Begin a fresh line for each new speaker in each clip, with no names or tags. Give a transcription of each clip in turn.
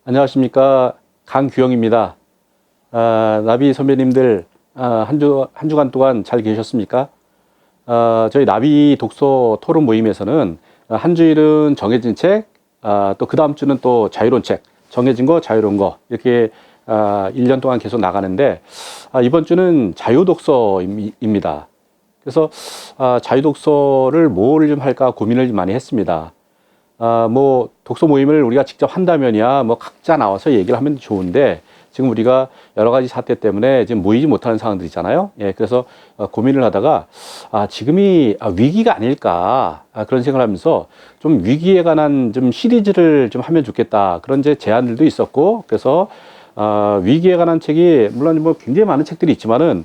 안녕하십니까. 강규영입니다. 나비 선배님들, 한 주간 동안 잘 계셨습니까? 저희 나비 독서 토론 모임에서는 한 주일은 정해진 책, 또 그 다음 주는 또 자유로운 책, 정해진 거, 자유로운 거, 이렇게 1년 동안 계속 나가는데, 이번 주는 자유독서입니다. 그래서 자유독서를 뭘 좀 할까 고민을 많이 했습니다. 뭐 독서 모임을 우리가 직접 한다면이야 뭐 각자 나와서 얘기를 하면 좋은데, 지금 우리가 여러 가지 사태 때문에 지금 모이지 못하는 상황들 있잖아요. 예, 그래서 고민을 하다가 지금이 위기가 아닐까, 그런 생각을 하면서 좀 위기에 관한 좀 시리즈를 좀 하면 좋겠다, 그런 이제 제안들도 있었고, 그래서 위기에 관한 책이 물론 뭐 굉장히 많은 책들이 있지만은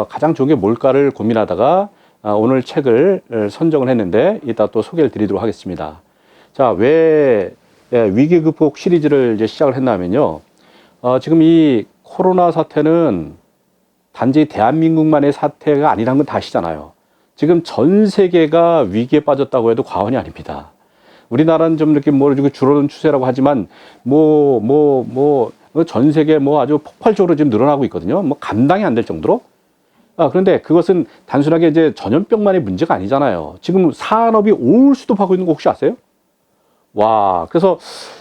가장 좋은 게 뭘까를 고민하다가 오늘 책을 선정을 했는데, 이따 또 소개를 드리도록 하겠습니다. 자, 왜 위기 극복 시리즈를 이제 시작을 했냐면요. 지금 이 코로나 사태는 단지 대한민국만의 사태가 아니라는 건 다 아시잖아요. 지금 전 세계가 위기에 빠졌다고 해도 과언이 아닙니다. 우리나라는 좀 이렇게 뭐 줄어든 추세라고 하지만 전 세계 뭐 아주 폭발적으로 지금 늘어나고 있거든요. 뭐 감당이 안 될 정도로. 그런데 그것은 단순하게 이제 전염병만의 문제가 아니잖아요. 지금 산업이 올 수도하고 있는 거 혹시 아세요? 와, 그래서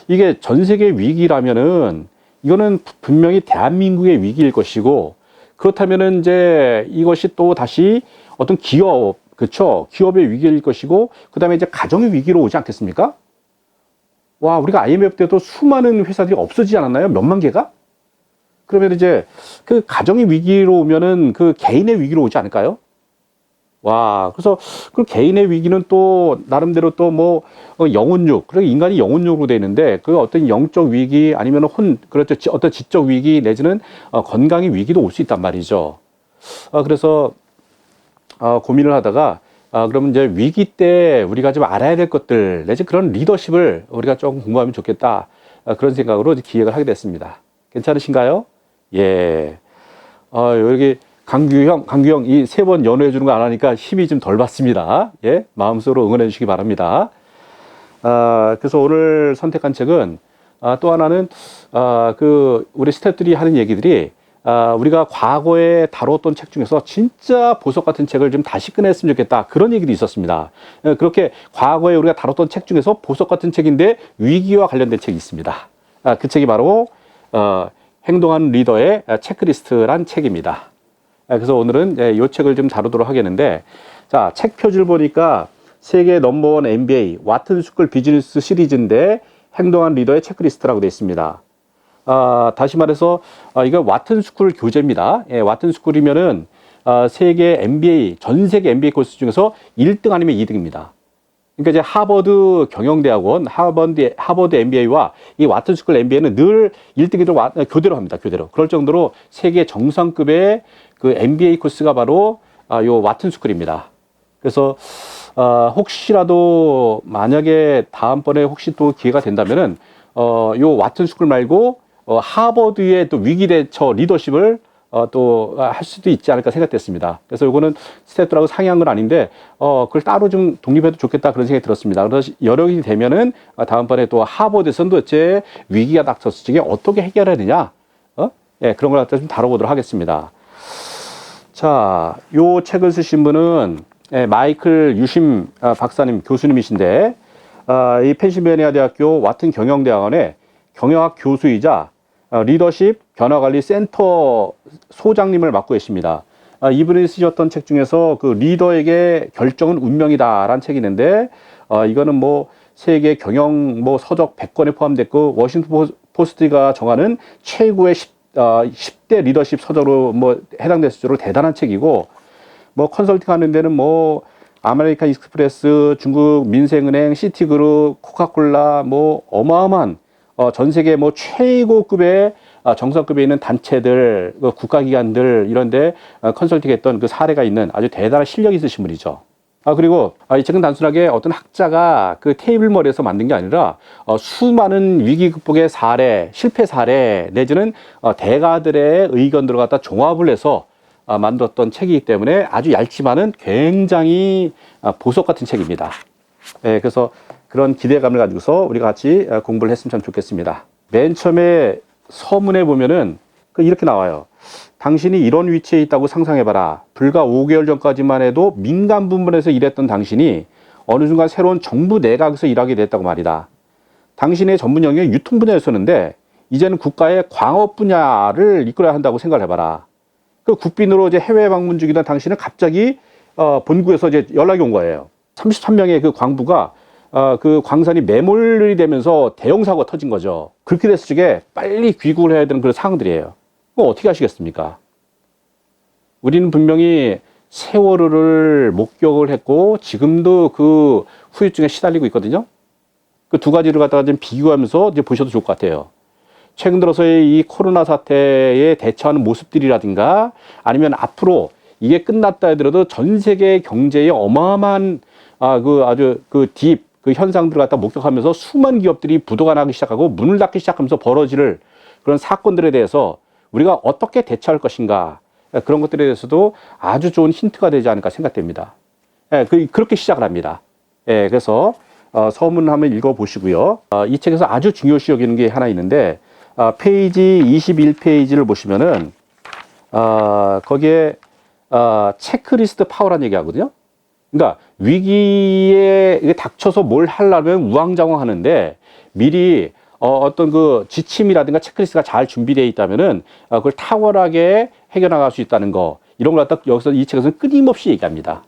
이게 전 세계 위기라면은 이거는 분명히 대한민국의 위기일 것이고, 그렇다면은 이제 이것이 또 다시 어떤 기업, 그렇죠? 기업의 위기일 것이고, 그 다음에 이제 가정의 위기로 오지 않겠습니까? 와, 우리가 IMF 때도 수많은 회사들이 없어지지 않았나요? 몇만 개가? 그러면 이제 그 가정의 위기로 오면은 그 개인의 위기로 오지 않을까요? 와, 그래서 그 개인의 위기는 또 나름대로 또 뭐 영혼욕, 그리고 인간이 영혼욕으로 되어 있는데, 그 어떤 영적 위기 아니면 그렇죠, 어떤 지적 위기 내지는 건강의 위기도 올 수 있단 말이죠. 그래서 고민을 하다가 그러면 이제 위기 때 우리가 좀 알아야 될 것들 내지 그런 리더십을 우리가 조금 공부하면 좋겠다, 그런 생각으로 기획을 하게 됐습니다. 괜찮으신가요? 예. 여기 강규형 이 3번 연호해 주는 거 안 하니까 힘이 좀 덜 받습니다. 예, 마음속으로 응원해 주시기 바랍니다. 그래서 오늘 선택한 책은 또 하나는 우리 스태프들이 하는 얘기들이 우리가 과거에 다뤘던 책 중에서 진짜 보석 같은 책을 좀 다시 꺼냈으면 좋겠다, 그런 얘기도 있었습니다. 그렇게 과거에 우리가 다뤘던 책 중에서 보석 같은 책인데 위기와 관련된 책이 있습니다. 그 책이 바로 행동하는 리더의 체크리스트란 책입니다. 그래서 오늘은 이 책을 좀 다루도록 하겠는데, 자, 책 표지를 보니까 세계 넘버원 MBA 와튼 스쿨 비즈니스 시리즈인데 행동하는 리더의 체크리스트라고 되어 있습니다. 다시 말해서 이거 와튼 스쿨 교재입니다. 예, 와튼 스쿨이면은 세계 MBA, 전 세계 MBA 코스 중에서 1등 아니면 2등입니다. 그러니까 이제 하버드 경영대학원, 하버드 MBA와 이 와튼 스쿨 MBA는 늘 1등으로 교대로 합니다. 교대로. 그럴 정도로 세계 정상급의 그 MBA 코스가 바로 요 와튼 스쿨입니다. 그래서 혹시라도 만약에 다음번에 혹시 또 기회가 된다면은 요 와튼 스쿨 말고 하버드의 또 위기 대처 리더십을 또 할 수도 있지 않을까 생각됐습니다. 그래서 요거는 스태프들하고 상의한 건 아닌데 그걸 따로 좀 독립해도 좋겠다, 그런 생각이 들었습니다. 그래서 여력이 되면은 다음번에 또 하버드에서는 도대체 위기가 닥쳤을 적에 어떻게 해결해야 되냐, 예, 그런 걸 갖다 좀 다뤄보도록 하겠습니다. 자, 요 책을 쓰신 분은 마이클 유심 박사님, 교수님이신데, 이 펜실베니아 대학교 와튼 경영대학원의 경영학 교수이자 리더십 변화관리 센터 소장님을 맡고 계십니다. 이분이 쓰셨던 책 중에서 그 리더에게 결정은 운명이다라는 책이 있는데, 이거는 뭐 세계 경영 뭐 서적 100권에 포함됐고, 워싱턴 포스트가 정하는 최고의 10대 리더십 서적으로 뭐 해당됐을 정도로 대단한 책이고, 뭐 컨설팅 하는 데는 뭐 아메리칸 익스프레스, 중국 민생은행, 시티그룹, 코카콜라, 뭐 어마어마한 전 세계 뭐 최고급의 정상급에 있는 단체들, 국가기관들 이런데 컨설팅했던 그 사례가 있는 아주 대단한 실력이 있으신 분이죠. 그리고 이 책은 단순하게 어떤 학자가 그 테이블머리에서 만든 게 아니라 수많은 위기 극복의 사례, 실패 사례 내지는 대가들의 의견들을 갖다 종합을 해서 만들었던 책이기 때문에 아주 얇지만은 굉장히 보석 같은 책입니다. 네, 그래서 그런 기대감을 가지고서 우리가 같이 공부를 했으면 참 좋겠습니다. 맨 처음에 서문에 보면은 이렇게 나와요. 당신이 이런 위치에 있다고 상상해봐라. 불과 5개월 전까지만 해도 민간 부문에서 일했던 당신이 어느 순간 새로운 정부 내각에서 일하게 됐다고 말이다. 당신의 전문 영역이 유통 분야였었는데 이제는 국가의 광업 분야를 이끌어야 한다고 생각을 해봐라. 그 국빈으로 이제 해외 방문 중이던 당신은 갑자기 본국에서 이제 연락이 온 거예요. 33명의 그 광부가 그 광산이 매몰이 되면서 대형 사고가 터진 거죠. 그렇게 됐을 적에 빨리 귀국을 해야 되는 그런 상황들이에요. 그럼 어떻게 하시겠습니까? 우리는 분명히 세월호를 목격을 했고 지금도 그 후유증에 시달리고 있거든요. 그 두 가지를 갖다가 좀 비교하면서 이제 보셔도 좋을 것 같아요. 최근 들어서의 이 코로나 사태에 대처하는 모습들이라든가 아니면 앞으로 이게 끝났다 하더라도 전 세계 경제에 어마어마한 아주 그 현상들을 갖다 목격하면서 수많은 기업들이 부도가 나기 시작하고 문을 닫기 시작하면서 벌어질 그런 사건들에 대해서 우리가 어떻게 대처할 것인가, 그런 것들에 대해서도 아주 좋은 힌트가 되지 않을까 생각됩니다. 그렇게 시작을 합니다. 그래서 서문을 한번 읽어보시고요. 이 책에서 아주 중요시 여기는 게 하나 있는데 페이지 21페이지를 보시면은 거기에 체크리스트 파워라는 얘기 하거든요. 그러니까 위기에 닥쳐서 뭘 하려면 우왕좌왕 하는데 미리 어떤 그 지침이라든가 체크리스트가 잘 준비되어 있다면은 그걸 탁월하게 해결나갈 수 있다는 거, 이런 걸 갖다 여기서 이 책에서는 끊임없이 얘기합니다.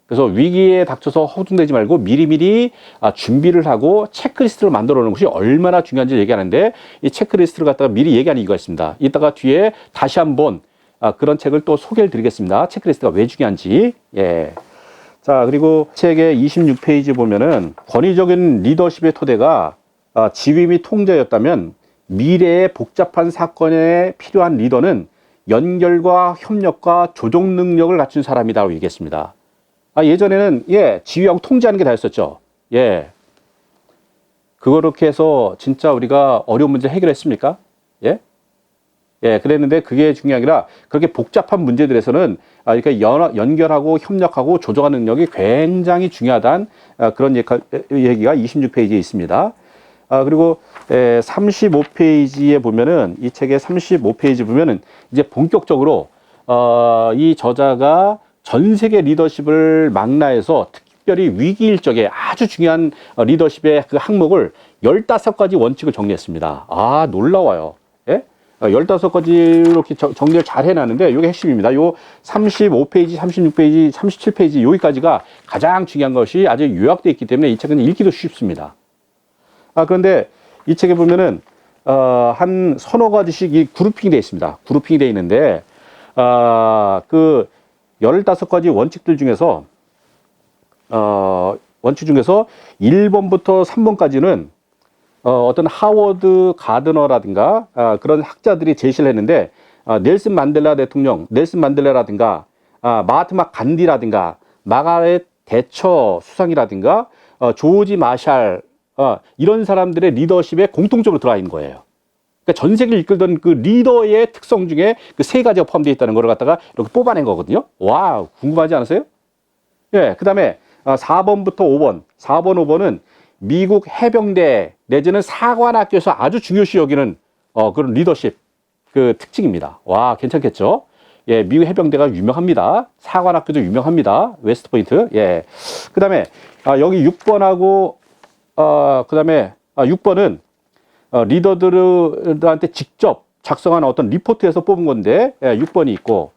그래서 위기에 닥쳐서 허둥대지 말고 미리미리 준비를 하고 체크리스트를 만들어 놓는 것이 얼마나 중요한지 얘기하는데, 이 체크리스트를 갖다가 미리 얘기하는 이유가 있습니다. 이따가 뒤에 다시 한번 그런 책을 또 소개를 드리겠습니다. 체크리스트가 왜 중요한지. 예. 자, 그리고 책의 26페이지 보면은 권위적인 리더십의 토대가 지휘 및 통제였다면 미래의 복잡한 사건에 필요한 리더는 연결과 협력과 조종 능력을 갖춘 사람이라고 얘기했습니다. 예전에는 지휘하고 통제하는 게 다였었죠. 그렇게 해서 진짜 우리가 어려운 문제 해결했습니까? 그랬는데 그게 중요한 게 아니라 그렇게 복잡한 문제들에서는 이렇게 연결하고 협력하고 조정하는 능력이 굉장히 중요하다는 그런 얘기가 26페이지에 있습니다. 그리고 35페이지에 보면은, 이 책의 35페이지 보면은 이제 본격적으로 이 저자가 전 세계 리더십을 망라해서 특별히 위기일 적에 아주 중요한 리더십의 그 항목을 15가지 원칙을 정리했습니다. 놀라워요. 15가지 이렇게 정리를 잘 해놨는데 이게 핵심입니다. 요 35페이지, 36페이지, 37페이지 여기까지가 가장 중요한 것이 아주 요약되어 있기 때문에 이 책은 읽기도 쉽습니다. 그런데 이 책에 보면은 한 서너 가지씩 이 그룹핑이 되어 있습니다. 그룹핑이 되어 있는데 그 15가지 원칙들 중에서 원칙 중에서 1번부터 3번까지는 어떤 하워드 가드너라든가 그런 학자들이 제시를 했는데, 넬슨 만델라 대통령, 넬슨 만델라라든가 마하트마 간디라든가 마가렛 대처 수상이라든가 조지 마샬, 이런 사람들의 리더십에 공통적으로 들어가 있는 거예요. 그러니까 전 세계를 이끌던 그 리더의 특성 중에 그 세 가지가 포함되어 있다는 걸 갖다가 이렇게 뽑아낸 거거든요. 와, 궁금하지 않으세요? 그 다음에 4번부터 5번, 4번, 5번은 미국 해병대 내지는 사관학교에서 아주 중요시 여기는 그런 리더십 그 특징입니다. 와, 괜찮겠죠? 미국 해병대가 유명합니다. 사관학교도 유명합니다. 웨스트포인트. 그 다음에 여기 6번하고 그 다음에 6번은 리더들한테 직접 작성한 어떤 리포트에서 뽑은 건데 6번이 있고,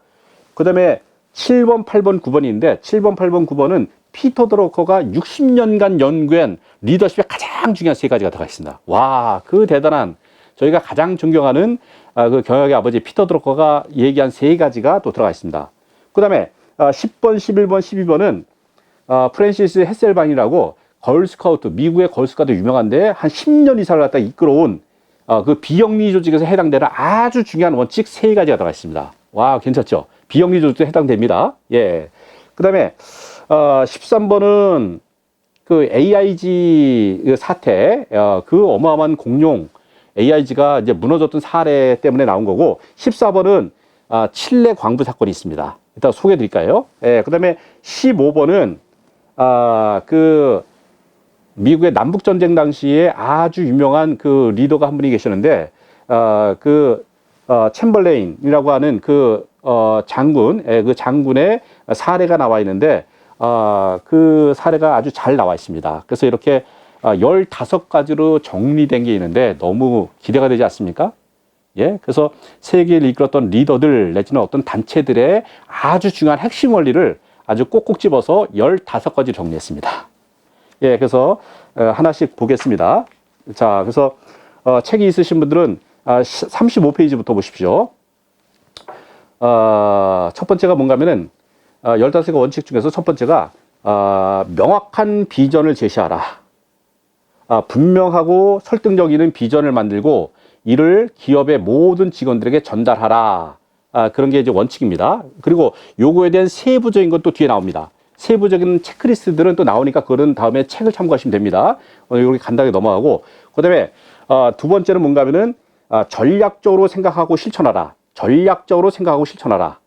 그 다음에 7번, 8번, 9번이 있는데 7번, 8번, 9번은 피터 드러커가 60년간 연구한 리더십의 가장 중요한 세 가지가 들어가 있습니다. 와, 그 대단한, 저희가 가장 존경하는 그 경영의 아버지 피터 드러커가 얘기한 세 가지가 또 들어가 있습니다. 그 다음에 10번, 11번, 12번은 프랜시스 헤셀반이라고 걸스카우트, 미국의 걸스카우트 유명한데 한 10년 이상을 갖다 이끌어온 그 비영리 조직에서 해당되는 아주 중요한 원칙 세 가지가 들어가 있습니다. 와, 괜찮죠? 비영리 조직도 해당됩니다. 그 다음에 13번은 그 AIG 사태, 그 어마어마한 공룡 AIG가 이제 무너졌던 사례 때문에 나온 거고, 14번은 칠레 광부 사건이 있습니다. 이따 소개해 드릴까요? 그 다음에 15번은 그 미국의 남북 전쟁 당시에 아주 유명한 그 리더가 한 분이 계시는데 챔벌레인이라고 하는 장군, 그 장군의 사례가 나와 있는데 그 사례가 아주 잘 나와 있습니다. 그래서 이렇게 15가지로 정리된 게 있는데 너무 기대가 되지 않습니까? 예, 그래서 세계를 이끌었던 리더들 내지는 어떤 단체들의 아주 중요한 핵심 원리를 아주 꼭꼭 집어서 15가지 정리했습니다. 예, 그래서 하나씩 보겠습니다. 자, 그래서 책이 있으신 분들은 35페이지부터 보십시오. 첫 번째가 뭔가 하면은 15개 원칙 중에서 첫 번째가 명확한 비전을 제시하라. 분명하고 설득력 있는 비전을 만들고 이를 기업의 모든 직원들에게 전달하라. 그런 게 이제 원칙입니다. 그리고 요거에 대한 세부적인 것도 뒤에 나옵니다. 세부적인 체크리스트들은 또 나오니까 그거는 다음에 책을 참고하시면 됩니다. 오늘 이렇게 간단하게 넘어가고, 그 다음에 두 번째는 뭔가 하면은 전략적으로 생각하고 실천하라. 전략적으로 생각하고 실천하라.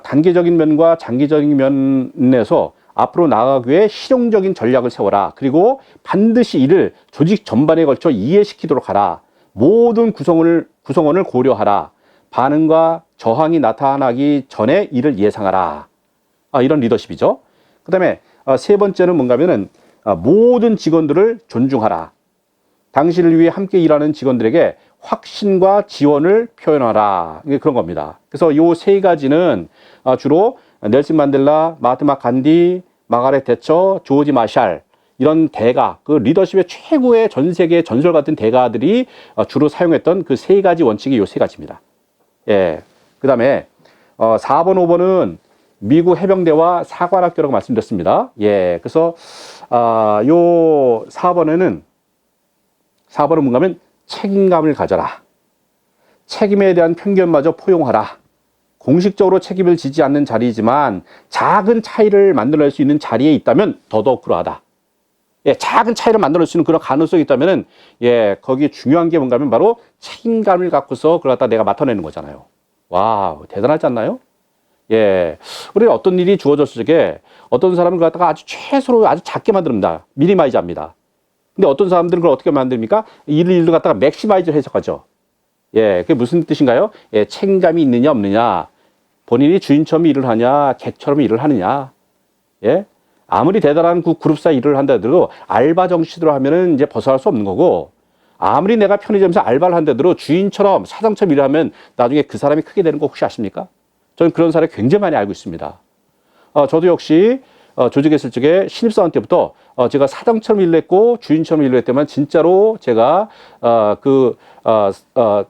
단기적인 면과 장기적인 면에서 앞으로 나아가기 위해 실용적인 전략을 세워라. 그리고 반드시 이를 조직 전반에 걸쳐 이해시키도록 하라. 모든 구성원을 고려하라. 반응과 저항이 나타나기 전에 이를 예상하라. 이런 리더십이죠. 그 다음에 세 번째는 뭔가 하면은 모든 직원들을 존중하라. 당신을 위해 함께 일하는 직원들에게 확신과 지원을 표현하라. 그런 겁니다. 그래서 이 세 가지는 주로 넬슨 만델라, 마하트마 간디, 마가렛 대처, 조지 마샬 이런 대가, 그 리더십의 최고의 전 세계 전설 같은 대가들이 주로 사용했던 그 세 가지 원칙이 이 세 가지입니다. 예. 그 다음에 4번, 5번은 미국 해병대와 사관학교라고 말씀드렸습니다. 예. 그래서 요 4번은 뭔가 하면 책임감을 가져라. 책임에 대한 편견마저 포용하라. 공식적으로 책임을 지지 않는 자리이지만 작은 차이를 만들어낼 수 있는 자리에 있다면 더더욱 그러하다. 예, 작은 차이를 만들어낼 수 있는 그런 가능성이 있다면은, 예, 거기 중요한 게 뭔가 하면 바로 책임감을 갖고서 그걸 갖다 내가 맡아내는 거잖아요. 와우, 대단하지 않나요? 예. 우리 어떤 일이 주어졌을 적에 어떤 사람은 그걸 갖다가 아주 최소로 아주 작게 만듭니다. 미니마이즈 합니다. 근데 어떤 사람들은 그걸 어떻게 만듭니까? 일을 갖다가 맥시마이즈를 해석하죠. 예, 그게 무슨 뜻인가요? 예, 책임감이 있느냐 없느냐, 본인이 주인처럼 일을 하냐, 개처럼 일을 하느냐. 예, 아무리 대단한 그룹사 일을 한다 하더라도 알바 정신으로 하면은 이제 벗어날 수 없는 거고, 아무리 내가 편의점에서 알바를 한다 하더라도 주인처럼 사장처럼 일을 하면 나중에 그 사람이 크게 되는 거 혹시 아십니까? 저는 그런 사례 굉장히 많이 알고 있습니다. 저도 역시 조직에 있을 적에 신입사원 때부터 제가 사장처럼 일을 했고 주인처럼 일을 했지만 진짜로 제가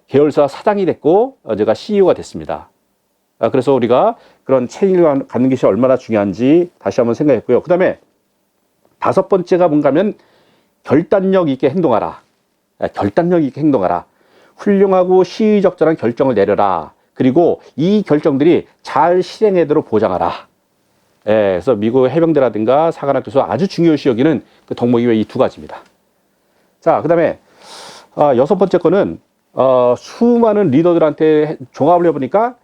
계열사 사장이 됐고 제가 CEO가 됐습니다. 그래서 우리가 그런 책임을 갖는 것이 얼마나 중요한지 다시 한번 생각했고요. 그 다음에 5번째가 뭔가 하면 결단력 있게 행동하라. 결단력 있게 행동하라. 훌륭하고 시의적절한 결정을 내려라. 그리고 이 결정들이 잘 실행되도록 보장하라. 예, 그래서 미국 해병대라든가 사관학교에서 아주 중요시 여기는 그 덕목이 이 두 가지입니다. 자, 그 다음에 6번째 거는 수많은 리더들한테 종합을 해보니까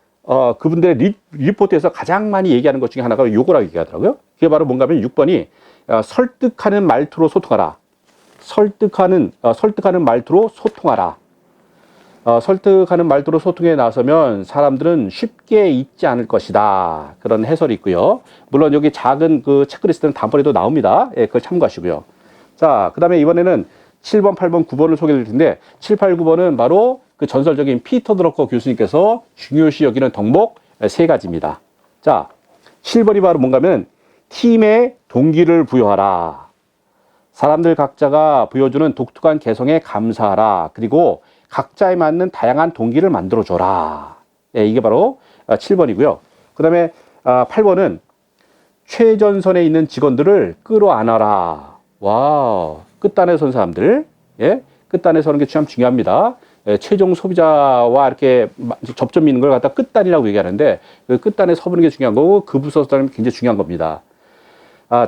그분들의 리포트에서 가장 많이 얘기하는 것 중에 하나가 요거라고 얘기하더라고요. 그게 바로 뭔가 하면 6번이 설득하는 말투로 소통하라. 설득하는 말투로 소통하라. 설득하는 말투로 소통에 나서면 사람들은 쉽게 잊지 않을 것이다. 그런 해설이 있고요. 물론 여기 작은 그 체크리스트는 다음번에도 나옵니다. 예, 그걸 참고하시고요. 자, 그 다음에 이번에는 7번, 8번, 9번을 소개해 드릴 텐데 7, 8, 9번은 바로 그 전설적인 피터 드러커 교수님께서 중요시 여기는 덕목 3가지입니다. 자, 7번이 바로 뭔가 하면 팀의 동기를 부여하라. 사람들 각자가 보여주는 독특한 개성에 감사하라. 그리고 각자에 맞는 다양한 동기를 만들어줘라. 예, 이게 바로 7번이고요. 그 다음에 8번은 최전선에 있는 직원들을 끌어안아라. 와우. 끝단에 선 사람들. 예, 끝단에 서는 게 참 중요합니다. 예, 최종 소비자와 이렇게 접점이 있는 걸 갖다 끝단이라고 얘기하는데 그 끝단에 서보는 게 중요한 거고 그 부서 사람이 굉장히 중요한 겁니다.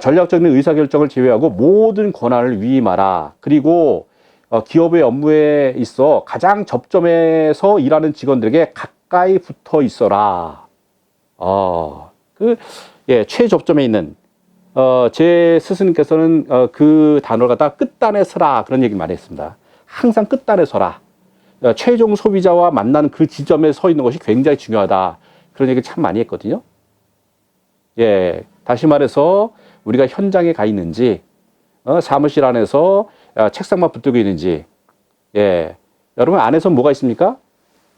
전략적인 의사결정을 제외하고 모든 권한을 위임하라. 그리고 기업의 업무에 있어 가장 접점에서 일하는 직원들에게 가까이 붙어 있어라. 예, 최접점에 있는 제 스승님께서는 그 단어를 갖다가 끝단에 서라 그런 얘기를 많이 했습니다. 항상 끝단에 서라. 최종 소비자와 만나는 그 지점에 서 있는 것이 굉장히 중요하다. 그런 얘기를 참 많이 했거든요. 예, 다시 말해서 우리가 현장에 가 있는지, 사무실 안에서 책상만 붙들고 있는지, 예, 여러분 안에서 뭐가 있습니까?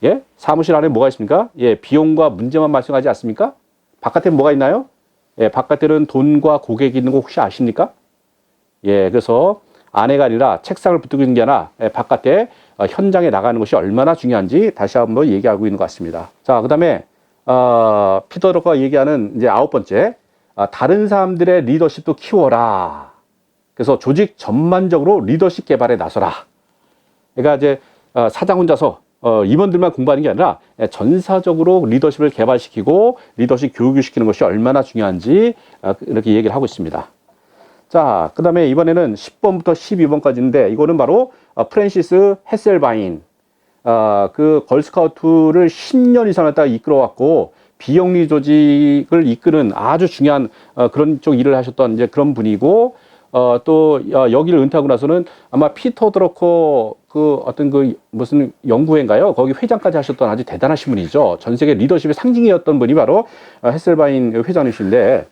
예, 사무실 안에 뭐가 있습니까? 예, 비용과 문제만 말씀하지 않습니까? 바깥에 뭐가 있나요? 예, 바깥에는 돈과 고객이 있는 거 혹시 아십니까? 예, 그래서 안에가 아니라 책상을 붙들고 있는 게 아니라 바깥에 현장에 나가는 것이 얼마나 중요한지 다시 한번 얘기하고 있는 것 같습니다. 자, 그 다음에 피터 드러커가 얘기하는 이제 9번째, 다른 사람들의 리더십도 키워라. 그래서 조직 전반적으로 리더십 개발에 나서라. 그러니까 이제 사장 혼자서 임원들만 공부하는 게 아니라 전사적으로 리더십을 개발시키고 리더십 교육을 시키는 것이 얼마나 중요한지 이렇게 얘기를 하고 있습니다. 자, 그 다음에 이번에는 10번부터 12번까지인데 이거는 바로 프랜시스 헤셀바인, 그 걸스카우트를 10년 이상 했다가 이끌어왔고 비영리 조직을 이끄는 아주 중요한 그런 쪽 일을 하셨던 이제 그런 분이고, 또 여기를 은퇴하고 나서는 아마 피터 드러커 그 어떤 그 무슨 연구회인가요? 거기 회장까지 하셨던 아주 대단하신 분이죠. 전 세계 리더십의 상징이었던 분이 바로 헤셀바인 회장이신데,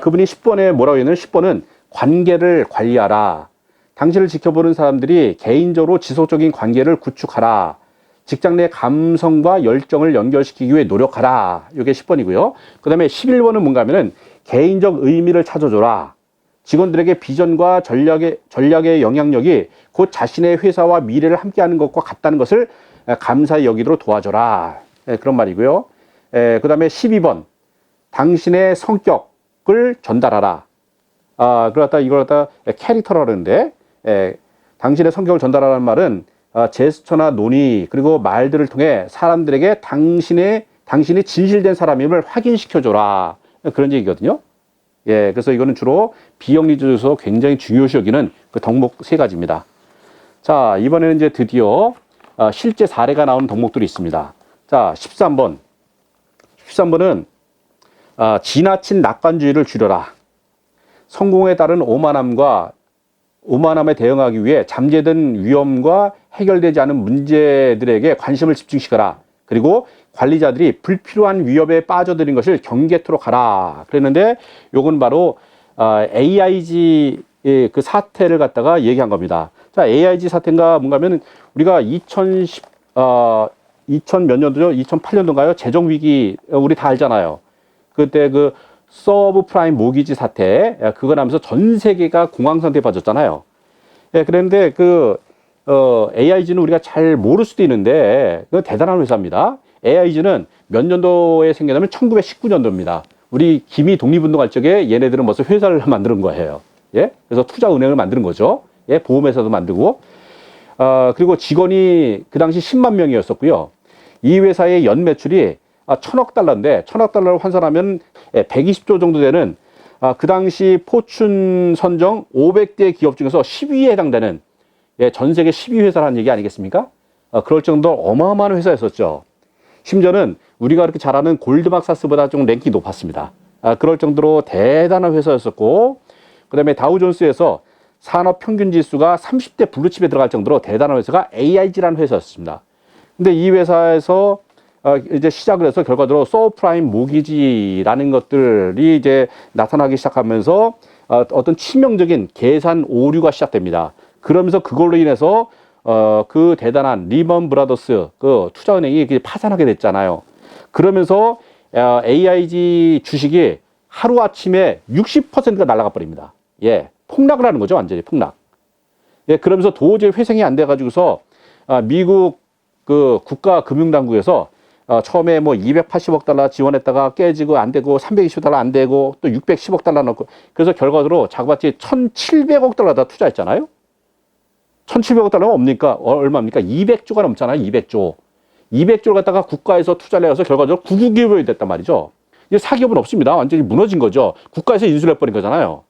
그분이 10번에 뭐라고 했냐면 10번은 관계를 관리하라. 당신을 지켜보는 사람들이 개인적으로 지속적인 관계를 구축하라. 직장 내 감성과 열정을 연결시키기 위해 노력하라. 이게 10번이고요. 그 다음에 11번은 뭔가 하면은 개인적 의미를 찾아줘라. 직원들에게 비전과 전략의 영향력이 곧 자신의 회사와 미래를 함께하는 것과 같다는 것을 감사히 여기도록 도와줘라. 그런 말이고요. 그 다음에 12번, 당신의 성격을 전달하라. 이걸 갖다 캐릭터라고 하는데, 당신의 성격을 전달하라는 말은 제스처나 논의 그리고 말들을 통해 사람들에게 당신이 진실된 사람임을 확인시켜줘라. 그런 얘기거든요. 예, 그래서 이거는 주로 비영리 조직에서 굉장히 중요시 여기는 그 덕목 3가지입니다. 자, 이번에는 이제 드디어 실제 사례가 나오는 덕목들이 있습니다. 자, 13번. 13번은 지나친 낙관주의를 줄여라. 성공에 따른 오만함에 대응하기 위해 잠재된 위험과 해결되지 않은 문제들에게 관심을 집중시켜라. 그리고 관리자들이 불필요한 위협에 빠져드는 것을 경계토록 하라. 그랬는데 요건 바로 AIG 그 사태를 갖다가 얘기한 겁니다. 자, AIG 사태인가 뭔가 하면 우리가 2000 몇 년도죠? 2008년도인가요? 재정 위기 우리 다 알잖아요. 그때 그 서브프라임 모기지 사태 그거 나면서 전 세계가 공황 상태에 빠졌잖아요. 예, 그런데 AIG는 우리가 잘 모를 수도 있는데 그 대단한 회사입니다. AIG는 몇 년도에 생겼냐면 1919년도입니다. 우리 김이 독립운동할 적에 얘네들은 벌써 회사를 만드는 거예요. 예, 그래서 투자은행을 만드는 거죠. 예, 보험회사도 만들고, 그리고 직원이 그 당시 10만 명이었었고요. 이 회사의 연 매출이 1000억 달러인데 1000억 달러를 환산하면 120조 정도 되는 그 당시 포춘 선정 500대 기업 중에서 10위에 해당되는 전 세계 10위 회사라는 얘기 아니겠습니까? 그럴 정도로 어마어마한 회사였었죠. 심지어는 우리가 그렇게 잘 아는 골드만삭스보다 좀 랭킹이 높았습니다. 그럴 정도로 대단한 회사였었고, 그 다음에 다우존스에서 산업 평균 지수가 30대 블루칩에 들어갈 정도로 대단한 회사가 AIG라는 회사였습니다. 근데 이 회사에서 이제 시작을 해서 결과적으로 서브프라임 모기지라는 것들이 이제 나타나기 시작하면서 어떤 치명적인 계산 오류가 시작됩니다. 그러면서 그걸로 인해서 그 대단한 리먼 브라더스 그 투자은행이 파산하게 됐잖아요. 그러면서 AIG 주식이 하루아침에 60%가 날아가 버립니다. 예, 폭락을 하는 거죠. 완전히 폭락. 예, 그러면서 도저히 회생이 안 돼가지고서 미국 그 국가금융당국에서 처음에 뭐 280억 달러 지원했다가 깨지고 안 되고 320억 달러 안 되고 또 610억 달러 넣고, 그래서 결과적으로 자그마치 1700억 달러 다 투자했잖아요. 1700억 달러가 얼마입니까? 200조가 넘잖아요. 200조. 200조를 갖다가 국가에서 투자를 해서 결과적으로 구구기업이 됐단 말이죠. 이제 사기업은 없습니다. 완전히 무너진 거죠. 국가에서 인수를 해버린 거잖아요.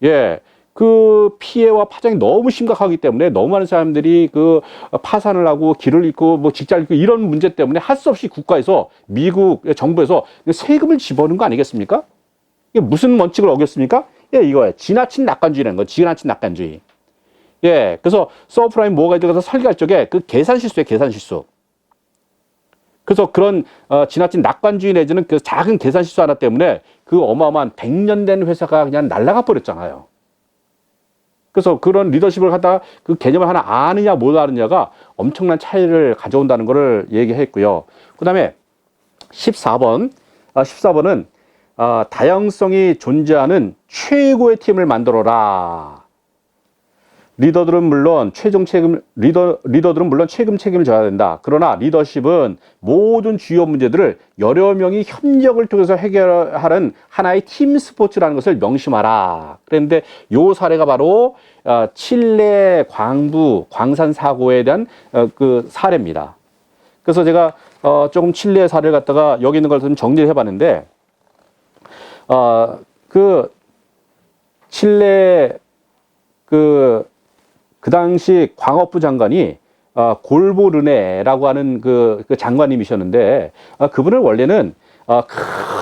예. 그 피해와 파장이 너무 심각하기 때문에 너무 많은 사람들이 그 파산을 하고 길을 잃고 뭐 직장을 잃고 이런 문제 때문에 할 수 없이 국가에서 미국 정부에서 세금을 집어넣은 거 아니겠습니까? 이게 무슨 원칙을 어겼습니까? 예, 이거예요. 지나친 낙관주의라는 거. 지나친 낙관주의. 예, 그래서 서브프라임 모가지 들어가서 설계할 적에 그 계산 실수예요, 계산 실수. 그래서 그런 지나친 낙관주의 내지는 그 작은 계산 실수 하나 때문에 그 어마어마한 100년 된 회사가 그냥 날아가 버렸잖아요. 그래서 그런 리더십을 갖다가 그 개념을 하나 아느냐 못 아느냐가 엄청난 차이를 가져온다는 것을 얘기했고요. 그 다음에 14번은 다양성이 존재하는 최고의 팀을 만들어라. 리더들은 물론 책임을 져야 된다. 그러나 리더십은 모든 주요 문제들을 여러 명이 협력을 통해서 해결하는 하나의 팀 스포츠라는 것을 명심하라. 그런데 요 사례가 바로 칠레 광산 사고에 대한 그 사례입니다. 그래서 제가 조금 칠레 사례를 갖다가 여기 있는 걸 좀 정리를 해봤는데 그 칠레 그 당시 광업부 장관이 골보르네라고 하는 그 장관님이셨는데 그분은 원래는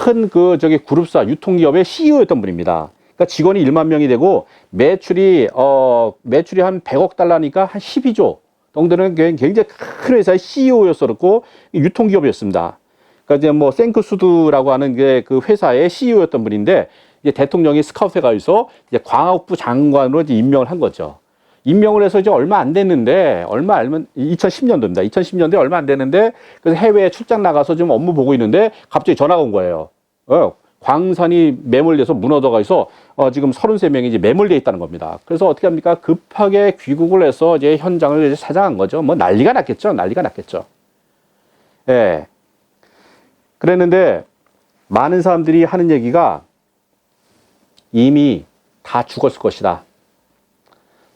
큰 그룹사 유통기업의 CEO였던 분입니다. 그러니까 직원이 1만 명이 되고 매출이 한 100억 달러니까 한 12조 정도는 굉장히 큰 회사의 CEO였었고 유통기업이었습니다. 그러니까 이제 뭐 생크수드라고 하는 게 그 회사의 CEO였던 분인데 이제 대통령이 스카우트해가지고 이제 광업부 장관으로 이제 임명을 한 거죠. 임명을 해서 이제 얼마 안 됐는데, 2010년도입니다. 2010년도에 얼마 안 됐는데, 그래서 해외에 출장 나가서 좀 업무 보고 있는데, 갑자기 전화가 온 거예요. 광산이 매몰돼서 무너져가 있어, 지금 33명이 이제 매몰돼 있다는 겁니다. 그래서 어떻게 합니까? 급하게 귀국을 해서 이제 현장을 이제 찾아간 거죠. 뭐 난리가 났겠죠. 난리가 났겠죠. 예. 그랬는데, 많은 사람들이 하는 얘기가 이미 다 죽었을 것이다.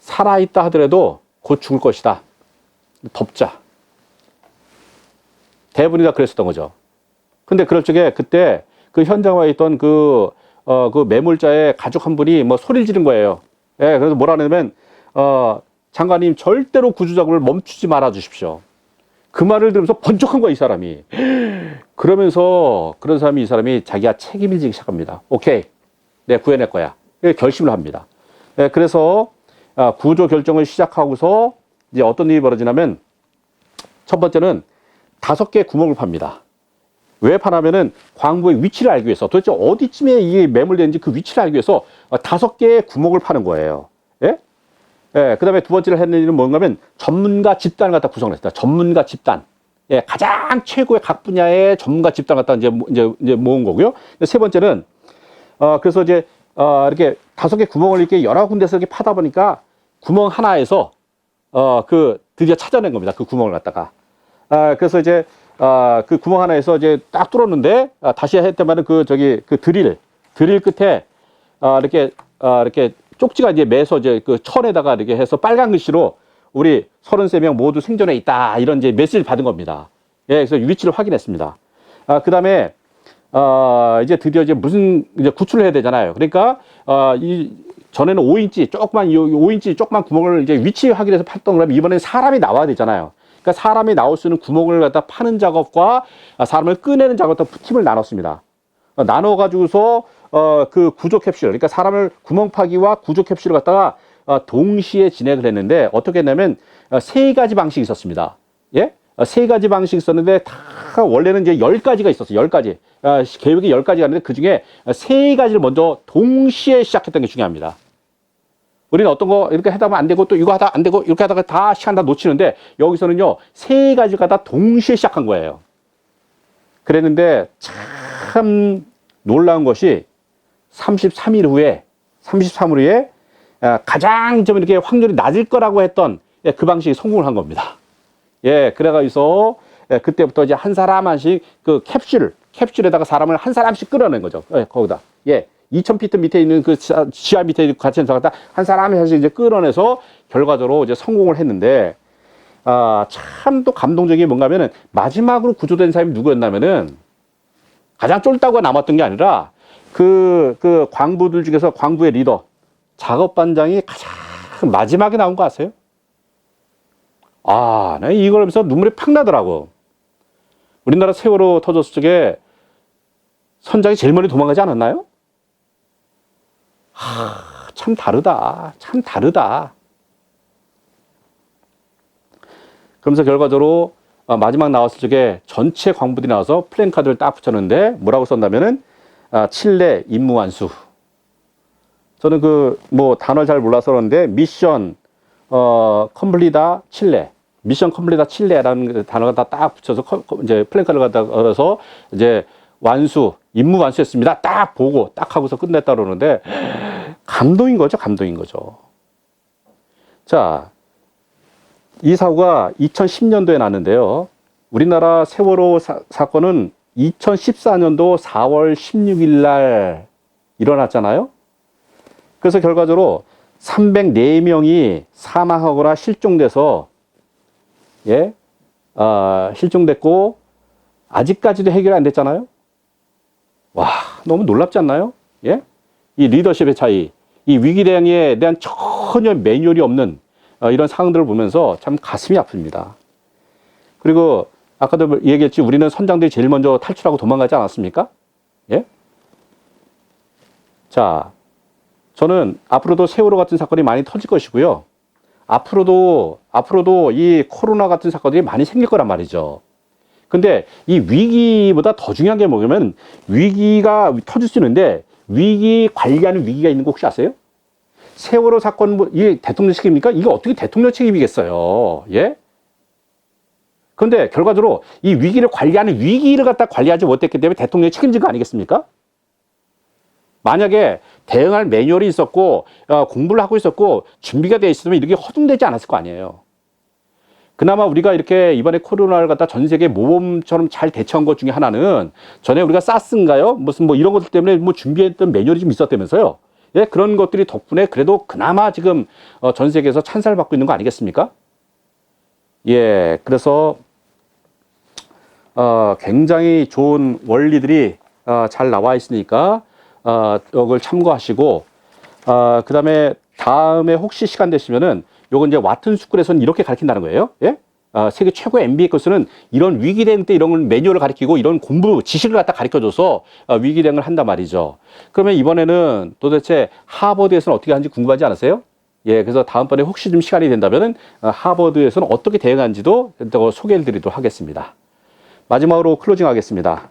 살아있다 하더라도 곧 죽을 것이다. 덮자. 대부분이 다 그랬었던 거죠. 근데 그럴 적에 그때 그 현장에 있던 그 매몰자의 가족 한 분이 뭐 소리를 지른 거예요. 예, 그래서 뭐라 하냐면, 장관님 절대로 구조작업을 멈추지 말아 주십시오. 그 말을 들으면서 번쩍한 거야, 이 사람이. 그러면서 그런 사람이 이 사람이 자기가 책임을 지기 시작합니다. 오케이. 내가 구해낼 거야. 이렇게 결심을 합니다. 예, 그래서 구조 결정을 시작하고서 이제 어떤 일이 벌어지냐면 첫 번째는 5개의 구멍을 팝니다. 왜 파냐면은 광부의 위치를 알기 위해서 도대체 어디쯤에 이게 매몰되는지 그 위치를 알기 위해서 5개의 구멍을 파는 거예요. 예? 예, 그 다음에 두 번째로 했는 일은 뭔가 하면 전문가 집단을 갖다 구성을 했습니다. 전문가 집단. 예, 가장 최고의 각 분야의 전문가 집단을 갖다 이제 모은 거고요. 세 번째는, 그래서 이제, 이렇게 5개 구멍을 이렇게 여러 군데서 이렇게 파다 보니까 구멍 하나에서, 드디어 찾아낸 겁니다. 그 구멍을 갖다가. 그래서 이제, 그 구멍 하나에서 이제 딱 뚫었는데, 다시 했더만은 그 드릴 끝에, 이렇게 쪽지가 이제 매서 이제 그 천에다가 이렇게 해서 빨간 글씨로 우리 33명 모두 생존해 있다. 이런 이제 메시지를 받은 겁니다. 예, 그래서 위치를 확인했습니다. 그 다음에, 이제 드디어 이제 이제 구출을 해야 되잖아요. 그러니까, 전에는 5인치, 조그만 구멍을 이제 위치 확인해서 팠던 거라면 이번에는 사람이 나와야 되잖아요. 그러니까 사람이 나올 수 있는 구멍을 갖다 파는 작업과 사람을 꺼내는 작업과 팀을 나눴습니다. 나눠가지고서, 그 구조 캡슐, 그러니까 사람을 구멍 파기와 구조 캡슐을 갖다가 동시에 진행을 했는데 어떻게 했냐면 3가지 방식이 있었습니다. 예? 3가지 방식이 있었는데 다 원래는 이제 10가지가 있었어요. 10가지. 계획이 10가지가 있는데 그 중에 3가지를 먼저 동시에 시작했던 게 중요합니다. 우리는 어떤 거 이렇게 하다 보면 안 되고 또 이거 하다 안 되고 이렇게 하다가 다 시간 다 놓치는데 여기서는요 3가지가 다 동시에 시작한 거예요. 그랬는데 참 놀라운 것이 33일 후에 가장 좀 이렇게 확률이 낮을 거라고 했던 그 방식이 성공을 한 겁니다. 예, 그래가지고 그때부터 이제 한 사람 한씩 그 캡슐에다가 사람을 한 사람씩 끌어낸 거죠. 예, 거기다. 예. 2000피트 밑에 있는 그 지하 밑에 같이 갖다 한 사람이 사실 이제 끌어내서 결과적으로 이제 성공을 했는데, 참 또 감동적인 게 뭔가 하면은 마지막으로 구조된 사람이 누구였냐면은 가장 쫄다고 남았던 게 아니라 그 광부들 중에서 광부의 리더, 작업반장이 가장 마지막에 나온 거 아세요? 나 이걸 하면서 눈물이 팍 나더라고. 우리나라 세월호 터졌을 적에 선장이 제일 멀리 도망가지 않았나요? 참 다르다. 참 다르다. 그러면서 결과적으로 마지막 나왔을 적에 전체 광부들이 나와서 플랜카드를 딱 붙였는데 뭐라고 썼냐면은 칠레 임무 완수. 저는 그 뭐 단어 잘 몰라서 그러는데 미션 컴플리다 칠레. 미션 컴플리다 칠레라는 단어가 딱 붙여서 이제 플랜카드를 갖다 걸어서 이제 완수, 임무 완수했습니다. 딱 보고 딱 하고서 끝냈다 그러는데 감동인 거죠, 감동인 거죠. 자, 이 사고가 2010년도에 났는데요. 우리나라 세월호 사건은 2014년도 4월 16일 날 일어났잖아요. 그래서 결과적으로 304명이 사망하거나 실종돼서 실종됐고 아직까지도 해결이 안 됐잖아요. 와, 너무 놀랍지 않나요? 예? 이 리더십의 차이, 이 위기 대응에 대한 전혀 매뉴얼이 없는 이런 상황들을 보면서 참 가슴이 아픕니다. 그리고 아까도 얘기했지, 우리는 선장들이 제일 먼저 탈출하고 도망가지 않았습니까? 예? 자, 저는 앞으로도 세월호 같은 사건이 많이 터질 것이고요. 앞으로도 이 코로나 같은 사건들이 많이 생길 거란 말이죠. 근데 이 위기보다 더 중요한 게 뭐냐면, 위기가 터질 수 있는데 위기 관리하는 위기가 있는 거 혹시 아세요? 세월호 사건 이게 대통령 책임입니까? 이게 어떻게 대통령 책임이겠어요? 예? 그런데 결과적으로 이 위기를 관리하는 위기를 갖다 관리하지 못했기 때문에 대통령이 책임진 거 아니겠습니까? 만약에 대응할 매뉴얼이 있었고 공부를 하고 있었고 준비가 되어 있으면 이렇게 허둥대지 않았을 거 아니에요. 그나마 우리가 이렇게 이번에 코로나를 갖다 전 세계 모범처럼 잘 대처한 것 중에 하나는, 전에 우리가 사스인가요? 무슨 뭐 이런 것들 때문에 뭐 준비했던 매뉴얼이 좀 있었다면서요. 예, 그런 것들이 덕분에 그래도 그나마 지금 전 세계에서 찬사를 받고 있는 거 아니겠습니까? 예, 그래서 굉장히 좋은 원리들이 잘 나와 있으니까 이걸 참고하시고, 그 다음에 혹시 시간 되시면은 요건 이제 와튼 스쿨에서는 이렇게 가르친다는 거예요. 예? 세계 최고의 MBA 코스는 이런 위기 대응 때 이런 매뉴얼을 가르치고 이런 공부 지식을 갖다 가르쳐줘서 위기 대응을 한단 말이죠. 그러면 이번에는 도대체 하버드에서는 어떻게 하는지 궁금하지 않으세요? 예, 그래서 다음번에 혹시 좀 시간이 된다면은 하버드에서는 어떻게 대응하는지도 소개를 드리도록 하겠습니다. 마지막으로 클로징 하겠습니다.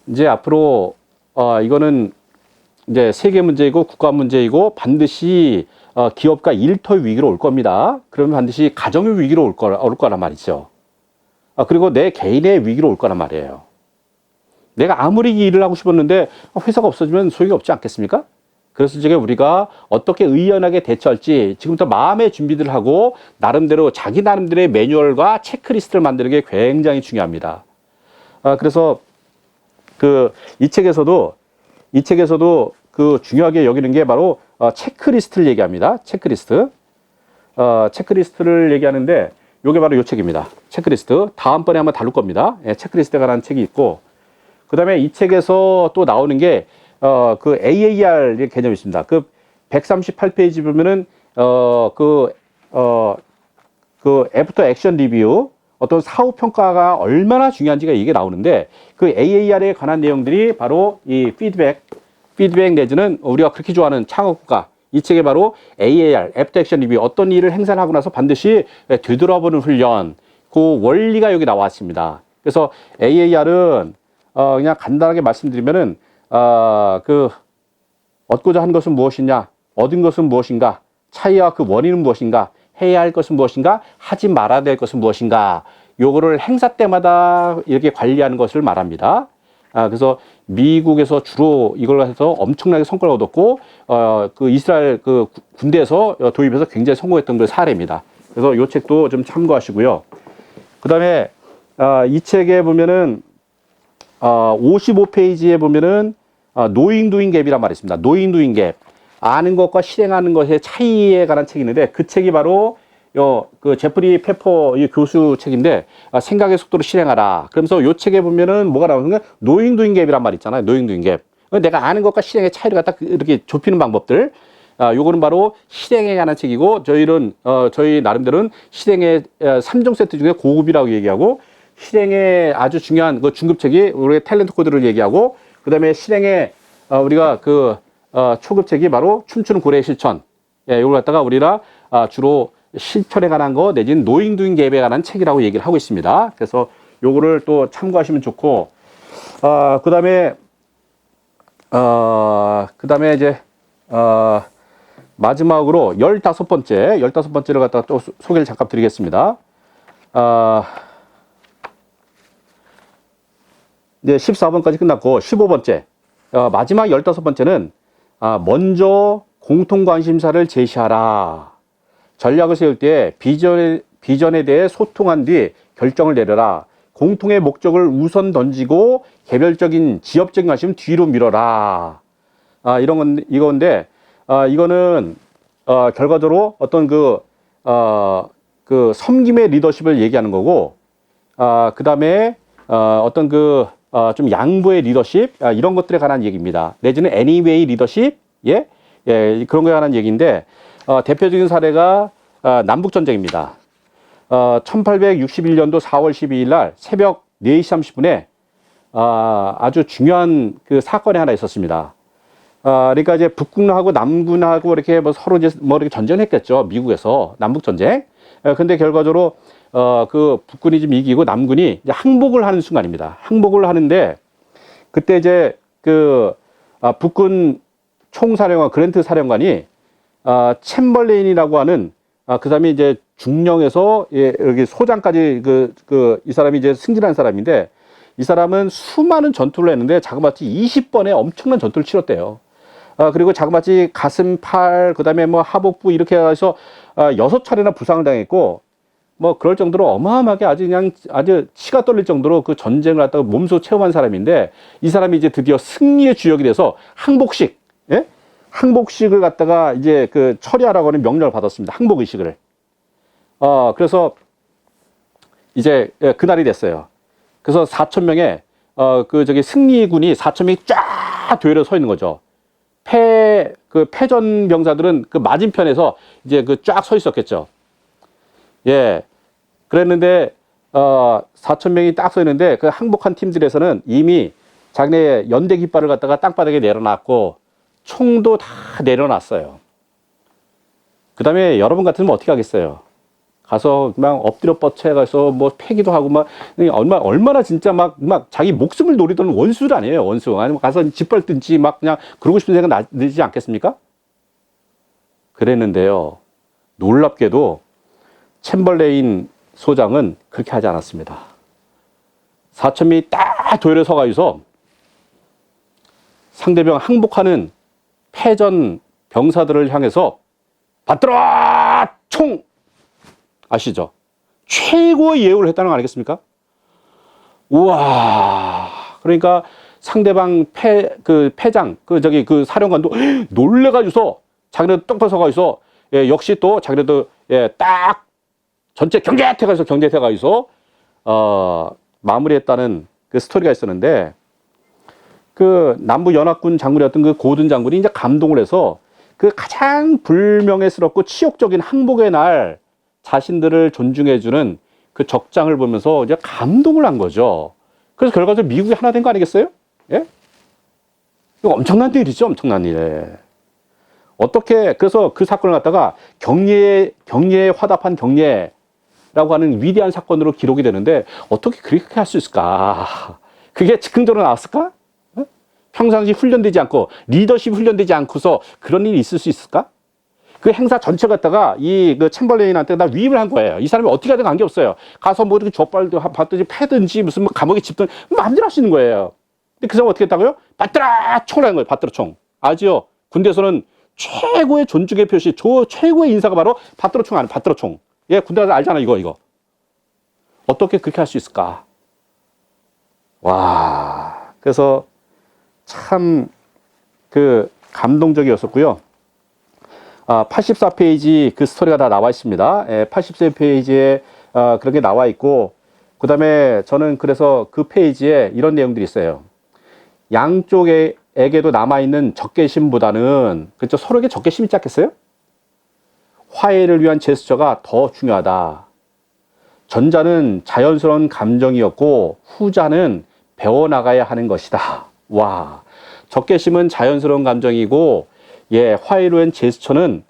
이제 앞으로 이거는 이제 세계 문제이고 국가 문제이고 반드시 기업가 일터의 위기로 올 겁니다. 그러면 반드시 가정의 위기로 올 거란 말이죠. 그리고 내 개인의 위기로 올 거란 말이에요. 내가 아무리 일을 하고 싶었는데 회사가 없어지면 소용이 없지 않겠습니까? 그래서 지금 우리가 어떻게 의연하게 대처할지 지금부터 마음의 준비를 하고 나름대로 자기 나름대로의 매뉴얼과 체크리스트를 만드는 게 굉장히 중요합니다. 그래서 이 책에서도 그 중요하게 여기는 게 바로 체크리스트를 얘기합니다. 체크리스트를 얘기하는데 요게 바로 요 책입니다. 체크리스트. 다음번에 한번 다룰 겁니다. 예, 체크리스트에 관한 책이 있고, 그 다음에 이 책에서 또 나오는 게 그 AAR 개념이 있습니다. 그 138페이지 보면은 애프터 액션 리뷰, 어떤 사후 평가가 얼마나 중요한지가 이게 나오는데, 그 AAR에 관한 내용들이 바로 이 피드백 내지는 우리가 그렇게 좋아하는 창업가, 이 책에 바로 AAR, 애프터 액션 리뷰, 어떤 일을 행사를 하고 나서 반드시 되돌아보는 훈련, 그 원리가 여기 나와 있습니다. 그래서 AAR은 그냥 간단하게 말씀드리면은 얻고자 한 것은 무엇이냐, 얻은 것은 무엇인가, 차이와 그 원인은 무엇인가, 해야 할 것은 무엇인가, 하지 말아야 될 것은 무엇인가, 요거를 행사 때마다 이렇게 관리하는 것을 말합니다. 그래서 미국에서 주로 이걸 해서 엄청나게 성과를 얻었고, 그 이스라엘 그 군대에서 도입해서 굉장히 성공했던 그 사례입니다. 그래서 이 책도 좀 참고하시고요. 그 다음에 이 책에 보면은 55페이지에 보면은 노잉 두잉 갭이란 말이 있습니다. 노잉 두잉 갭. 아는 것과 실행하는 것의 차이에 관한 책이 있는데, 그 책이 바로 그 제프리 페퍼 이 교수 책인데, 생각의 속도로 실행하라. 그러면서 요 책에 보면은 뭐가 나오는가? 노잉 두잉 갭이란 말 있잖아요. 노잉 두잉 갭. 내가 아는 것과 실행의 차이를 갖다 이렇게 좁히는 방법들. 요거는 바로 실행에 관한 책이고, 저희 나름대로는 실행의 3종 세트 중에 고급이라고 얘기하고, 실행에 아주 중요한 그 중급책이 우리의 탤런트 코드를 얘기하고, 그 다음에 실행의 우리가 초급책이 바로 춤추는 고래의 실천. 예, 이걸 갖다가 우리가 주로 실천에 관한 거 내지는 노잉 두잉 갭에 관한 책이라고 얘기를 하고 있습니다. 그래서 요거를 또 참고하시면 좋고, 그다음에 이제 마지막으로 15번째를 갖다가 또 소개를 잠깐 드리겠습니다. 이제 14번까지 끝났고 15번째. 마지막 15번째는 먼저 공통 관심사를 제시하라. 전략을 세울 때 비전에 대해 소통한 뒤 결정을 내려라. 공통의 목적을 우선 던지고 개별적인 지역적인 관심은 뒤로 밀어라. 이건데, 이거는 결과적으로 어떤 섬김의 리더십을 얘기하는 거고, 그 다음에 어떤 좀 양보의 리더십, 이런 것들에 관한 얘기입니다. 내지는 anyway 리더십, 예, 그런 거에 관한 얘기인데, 대표적인 사례가 남북전쟁입니다. 1861년도 4월 12일 날 새벽 4시 30분에 아주 중요한 사건이 하나 있었습니다. 그러니까 이제 북군하고 남군하고 이렇게 뭐 서로 이제 뭐 이렇게 전쟁했겠죠. 미국에서 남북전쟁. 근데 결과적으로 북군이 좀 이기고 남군이 이제 항복을 하는 순간입니다. 항복을 하는데 그때 이제 북군 총사령관 그랜트 사령관이 챔벌레인이라고 하는 그 사람이 이제 중령에서 여기 소장까지 이 사람이 이제 승진한 사람인데 이 사람은 수많은 전투를 했는데 자그마치 20번의 엄청난 전투를 치렀대요. 그리고 자그마치 가슴, 팔, 그 다음에 뭐 하복부 이렇게 해서 6차례나 부상을 당했고 뭐 그럴 정도로 어마어마하게 아주 치가 떨릴 정도로 그 전쟁을 갖다가 몸소 체험한 사람인데 이 사람이 이제 드디어 승리의 주역이 돼서 항복식, 예? 항복식을 갖다가 이제 처리하라고 하는 명령을 받았습니다. 항복의식을. 그래서 이제 그날이 됐어요. 그래서 4,000명의 승리군이 4,000명이 쫙 되어 서 있는 거죠. 패전 병사들은 맞은편에서 이제 쫙 서 있었겠죠. 예. 그랬는데 4,000명이 딱 서 있는데 항복한 팀들에서는 이미 자기네 연대 깃발을 갖다가 땅바닥에 내려놨고 총도 다 내려놨어요. 그 다음에 여러분 같으면 어떻게 하겠어요? 가서 막 엎드려 뻗쳐 가서 뭐 패기도 하고 막 얼마나 진짜 막 자기 목숨을 노리던 원수들 아니에요, 원수. 아니면 가서 짓밟든지 막 그냥 그러고 싶은 생각 나지 않겠습니까? 그랬는데요. 놀랍게도 챔벌레인 소장은 그렇게 하지 않았습니다. 4,000명이 딱 도열에 서가지고 상대방 항복하는 패전 병사들을 향해서 받들어 총! 아시죠? 최고의 예우를 했다는 거 아니겠습니까? 우와. 그러니까 상대방 패장, 사령관도 놀래가지고서 자기네도 똑똑 서가지고 역시 또 자기네도 딱 전체 경제태가지고 마무리했다는 스토리가 있었는데 남부연합군 장군이었던 고든 장군이 이제 감동을 해서 가장 불명예스럽고 치욕적인 항복의 날 자신들을 존중해주는 적장을 보면서 이제 감동을 한 거죠. 그래서 결과적으로 미국이 하나 된 거 아니겠어요? 예? 이거 엄청난 일이죠, 엄청난 일. 그래서 그 사건을 갖다가 경례에 화답한 경례라고 하는 위대한 사건으로 기록이 되는데 어떻게 그렇게 할 수 있을까? 그게 즉흥적으로 나왔을까? 평상시 훈련되지 않고 리더십 훈련되지 않고서 그런 일이 있을 수 있을까? 그 행사 전체 갖다가 챔벌레인한테 다 위임을 한 거예요. 이 사람이 어떻게 하든 관계없어요. 가서 뭐 이렇게 족발도 받든지 패든지 무슨 감옥에 집든 마음대로 할 수 있는 거예요. 근데 그 사람 어떻게 했다고요? 받들어 총을 한 거예요. 받들어 총. 아지요. 군대에서는 최고의 존중의 표시, 최고의 인사가 바로 받들어 총 아니에요. 받들어 총. 예, 군대 가서 알잖아, 이거. 어떻게 그렇게 할 수 있을까? 와. 그래서 참 감동적이었었고요. 84페이지 스토리가 다 나와 있습니다. 84페이지에 그런 게 나와 있고, 그 다음에 저는 그래서 그 페이지에 이런 내용들이 있어요. 양쪽에게도 남아있는 적개심보다는, 그렇죠? 서로에게 적개심 있지 않겠어요? 화해를 위한 제스처가 더 중요하다. 전자는 자연스러운 감정이었고, 후자는 배워나가야 하는 것이다. 와. 적개심은 자연스러운 감정이고, 예, 화해로운 제스처는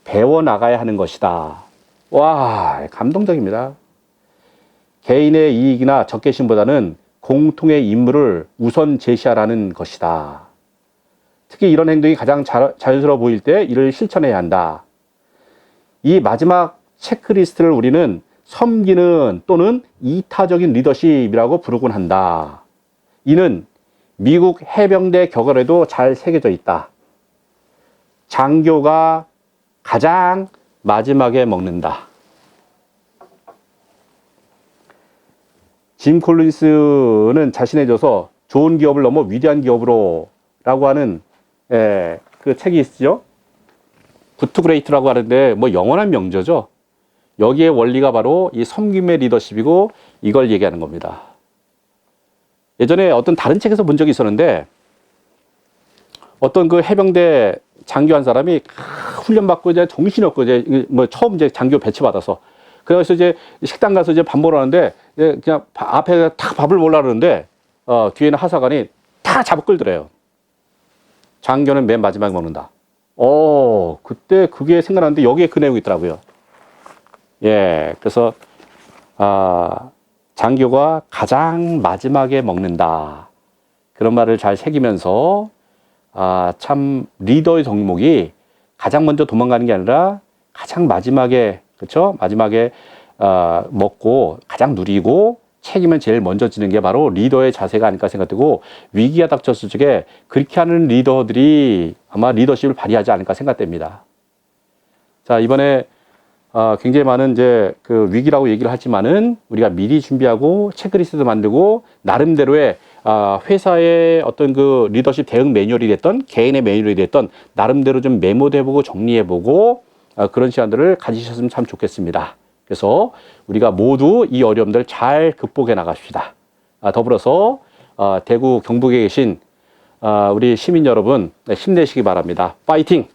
배워나가야 하는 것이다. 와, 감동적입니다. 개인의 이익이나 적개심보다는 공통의 임무를 우선 제시하라는 것이다. 특히 이런 행동이 가장 자연스러워 보일 때 이를 실천해야 한다. 이 마지막 체크리스트를 우리는 섬기는 또는 이타적인 리더십이라고 부르곤 한다. 이는 미국 해병대 격언에도 잘 새겨져 있다. 장교가 가장 마지막에 먹는다. 짐 콜린스는 자신의 저서 좋은 기업을 넘어 위대한 기업으로 라고 하는 그 책이 있죠. 굿 투 그레이트라고 하는데 뭐 영원한 명저죠. 여기에 원리가 바로 이 섬김의 리더십이고 이걸 얘기하는 겁니다. 예전에 어떤 다른 책에서 본 적이 있었는데 어떤 그 해병대 장교 한 사람이 훈련받고 이제 정신없고 이제 뭐 처음 이제 장교 배치받아서 그래서 이제 식당 가서 이제 밥 먹으러 하는데 그냥 앞에 탁 밥을 먹으려 그러는데 뒤에는 하사관이 다 잡아 끌더래요. 장교는 맨 마지막에 먹는다. 그때 그게 생각나는데 여기에 그 내용이 있더라고요. 예, 그래서 장교가 가장 마지막에 먹는다. 그런 말을 잘 새기면서 참 리더의 덕목이 가장 먼저 도망가는 게 아니라 가장 마지막에 그렇죠? 마지막에 먹고 가장 누리고 책임을 제일 먼저 지는 게 바로 리더의 자세가 아닐까 생각되고 위기가 닥쳤을 적에 그렇게 하는 리더들이 아마 리더십을 발휘하지 않을까 생각됩니다. 자, 이번에 굉장히 많은 이제 그 위기라고 얘기를 하지만은 우리가 미리 준비하고 체크리스트도 만들고 나름대로의 회사의 어떤 그 리더십 대응 매뉴얼이 됐던 개인의 매뉴얼이 됐던 나름대로 좀 메모도 해보고 정리해보고 그런 시간들을 가지셨으면 참 좋겠습니다. 그래서 우리가 모두 이 어려움들 잘 극복해 나갑시다. 더불어서 대구 경북에 계신 우리 시민 여러분 힘내시기 바랍니다. 파이팅!